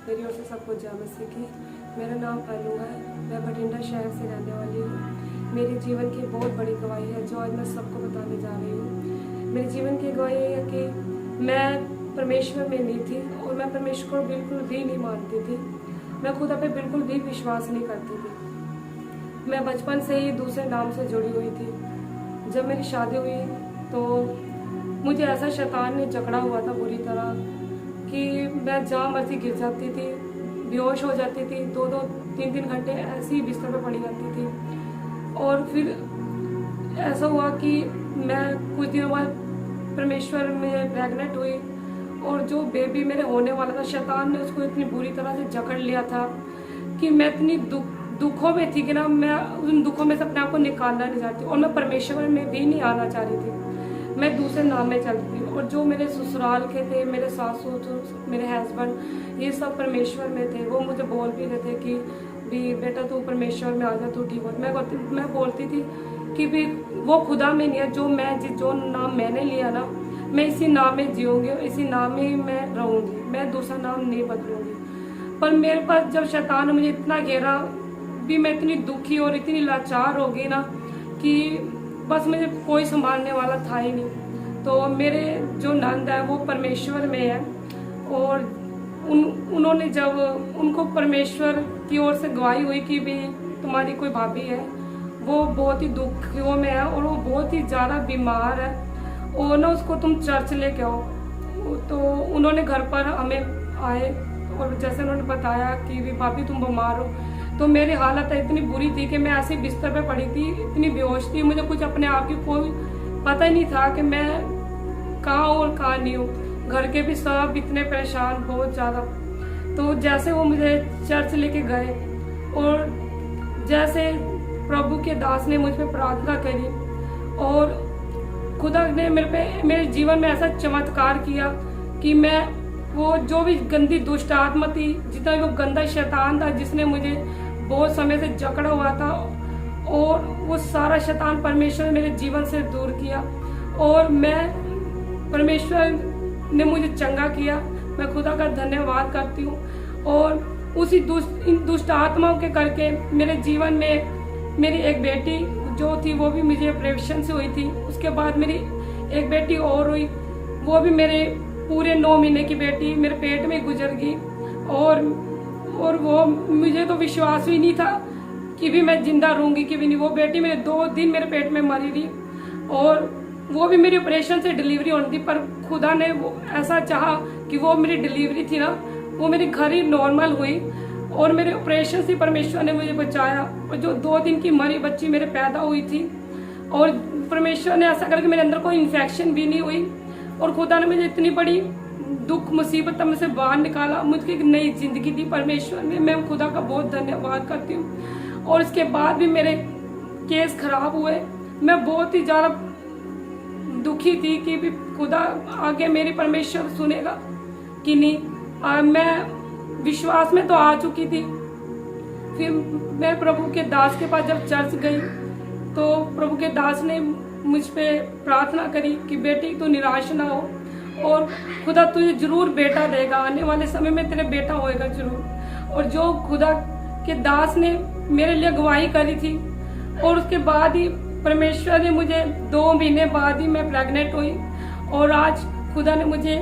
मेरी ओर से सबको जय मसीह की। मेरा नाम अनु है, मैं बठिंडा शहर से रहने वाली हूँ। मेरे जीवन की बहुत बड़ी गवाही है जो आज मैं सबको बताने जा रही हूँ। मेरे जीवन की गवाही है कि मैं परमेश्वर में नहीं थी और मैं परमेश्वर को बिल्कुल भी नहीं मानती थी। मैं खुदा पे बिल्कुल भी विश्वास नहीं करती थी। मैं बचपन से ही दूसरे नाम से जुड़ी हुई थी। जब मेरी शादी हुई तो मुझे ऐसा शैतान ने जकड़ा हुआ था बुरी तरह कि मैं जहाँ मर्जी गिर जाती थी, बेहोश हो जाती थी, 2-2, 3-3 घंटे ऐसे ही बिस्तर पर पड़ी रहती थी। और फिर ऐसा हुआ कि मैं कुछ दिनों बाद परमेश्वर में प्रेग्नेंट हुई और जो बेबी मेरे होने वाला था, शैतान ने उसको इतनी बुरी तरह से जकड़ लिया था कि मैं इतनी दुखों में थी कि ना, मैं उन दुखों में से अपने आप को निकालना नहीं चाहती और मैं परमेश्वर में भी नहीं आना चाह रही थी। मैं दूसरे नाम में चलती थी और जो मेरे ससुराल के थे, मेरे सासू, मेरे हस्बैंड, ये सब परमेश्वर में थे। वो मुझे बोल भी रहे थे कि भी बेटा तू परमेश्वर में आ जा, तू ठीक हो। मैं बोलती थी कि भी वो खुदा में नहीं है। जो नाम मैंने लिया ना, मैं इसी नाम में जीऊँगी और इसी नाम में ही मैं रहूँगी, मैं दूसरा नाम नहीं बदलूँगी। पर मेरे पास जब शैतान ने मुझे इतना घेरा भी, मैं इतनी दुखी और इतनी लाचार हो गई ना कि बस मुझे कोई संभालने वाला था ही नहीं। तो मेरे जो नंद है वो परमेश्वर में है और उन्होंने जब उनको परमेश्वर की ओर से गवाही हुई कि भी तुम्हारी कोई भाभी है, वो बहुत ही दुखियों में है और वो बहुत ही ज़्यादा बीमार है और ना उसको तुम चर्च लेके आओ। तो उन्होंने घर पर हमें आए और जैसे उन्होंने बताया कि भी भाभी तुम बीमार हो, तो मेरी हालत इतनी बुरी थी कि मैं ऐसे बिस्तर पे पड़ी थी, इतनी बेहोश थी, मुझे कुछ अपने आप की कोई पता ही नहीं था कि मैं कहाँ और कहाँ नहीं हूँ। घर के भी सब इतने परेशान, बहुत ज़्यादा। तो जैसे वो मुझे चर्च लेके गए और जैसे प्रभु के दास ने मुझ पर प्रार्थना करी और खुदा ने मेरे जीवन में ऐसा चमत्कार किया कि मैं वो जो भी गंदी दुष्ट आत्मा थी, जितना भी वो गंदा शैतान था जिसने मुझे बहुत समय से जकड़ा हुआ था, और वो सारा शैतान परमेश्वर ने मेरे जीवन से दूर किया और मैं परमेश्वर ने मुझे चंगा किया। मैं खुदा का धन्यवाद करती हूँ। और उसी दुष्ट आत्माओं के करके मेरे जीवन में मेरी एक बेटी जो थी वो भी मुझे ऑपरेशन से हुई थी। उसके बाद मेरी एक बेटी और हुई, वो भी मेरे पूरे 9 महीने की बेटी मेरे पेट में गुजर गई और वो मुझे तो विश्वास ही नहीं था कि भी मैं जिंदा रहूंगी कि भी नहीं। वो बेटी मेरे 2 दिन मेरे पेट में मरी रही और वो भी मेरी ऑपरेशन से डिलीवरी होनी थी, पर खुदा ने वो ऐसा चाहा कि वो मेरी डिलीवरी थी ना, वो मेरे घर ही नॉर्मल हुई और मेरे ऑपरेशन से परमेश्वर ने मुझे बचाया। और जो 2 दिन की मरी बच्ची मेरे पैदा हुई थी और परमेश्वर ने ऐसा करके मेरे अंदर कोई इन्फेक्शन भी नहीं हुई और खुदा ने मुझे इतनी बड़ी दुख मुसीबत में से बाहर निकाला, मुझे एक नई जिंदगी दी परमेश्वर ने। मैं खुदा का बहुत धन्यवाद करती हूँ। और इसके बाद भी मेरे केस खराब हुए, मैं बहुत ही ज़्यादा दुखी थी कि भी खुदा आगे मेरी परमेश्वर सुनेगा कि नहीं। मैं विश्वास में तो आ चुकी थी। फिर मैं प्रभु के दास के पास जब चर्च गई तो प्रभु के दास ने मुझ पे प्रार्थना करी कि बेटी तू निराश ना हो और खुदा तुझे जरूर बेटा देगा, आने वाले समय में तेरे बेटा होएगा जरूर। और जो खुदा के दास ने मेरे लिए गवाही करी थी और उसके बाद ही परमेश्वर ने मुझे 2 महीने बाद ही मैं प्रेग्नेंट हुई और आज खुदा ने मुझे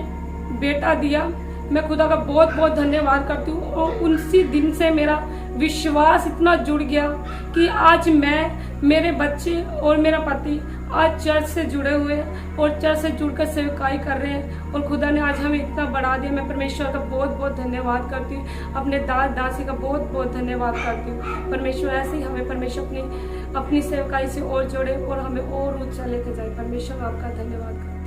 बेटा दिया। मैं खुदा का बहुत बहुत धन्यवाद करती हूँ। और उसी दिन से मेरा विश्वास इतना जुड़ गया कि आज मैं, मेरे बच्चे और मेरा पति आज चर्च से जुड़े हुए हैं और चर्च से जुड़कर सेवकाई कर रहे हैं और खुदा ने आज हमें इतना बढ़ा दिया। मैं परमेश्वर का बहुत बहुत धन्यवाद करती हूँ, अपने दास दासी का बहुत बहुत धन्यवाद करती हूँ। परमेश्वर ऐसे ही हमें परमेश्वर अपनी सेवकाई से और जोड़े और हमें और ऊंचा लेके जाए। परमेश्वर आपका धन्यवाद करती हूँ।